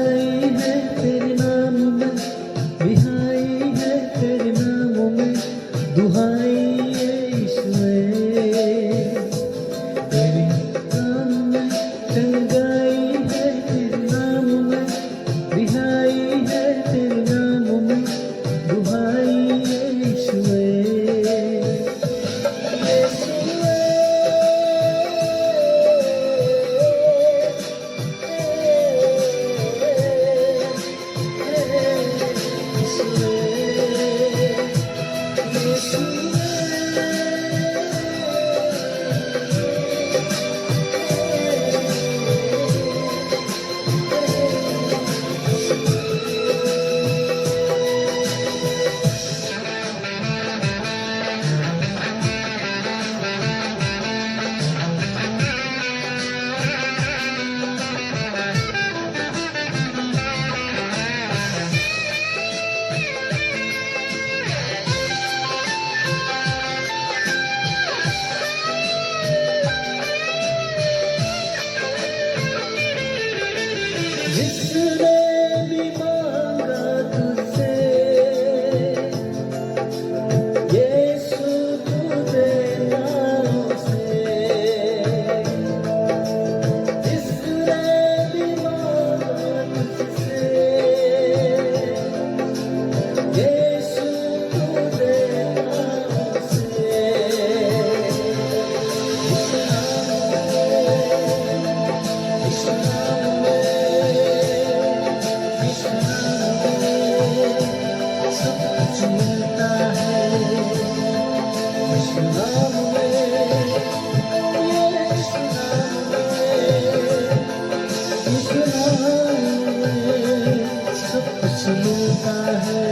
दुहाई है तेरे नाम में, रिहाई है तेरे नाम में, दुहाई है ईश्वर तेरे नाम में, चंगाई है तेरे नाम में, रिहाई है तेरे नाम में, दुहाई है ईश्वर जिसने भी मांगा तुझसे यीशु तू देना उसे, जिसने भी मांगा तुझसे यीशु तू देना उसे, इस नाम में सब कुछ मिलता है, इस नाम में, इस नाम में सब कुछ मिलता है।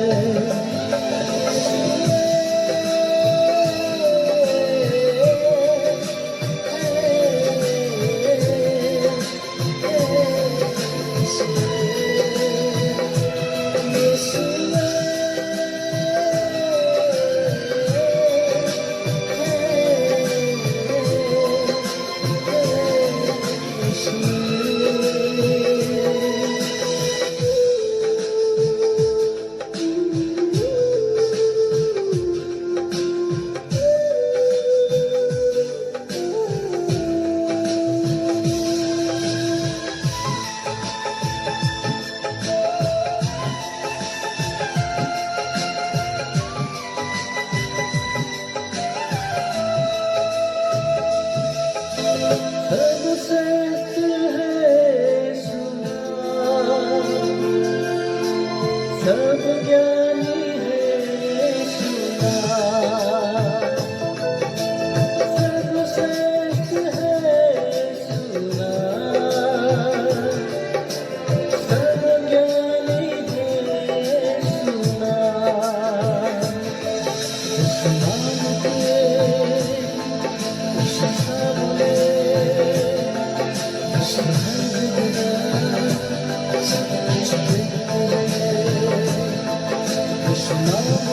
सर्वश्रेष्ठ है सुना, सब ज्ञानी है सुना, सर्वश्रेष्ठ है सुना, सब ज्ञानी है सुना, इस नाम के, इस सामने No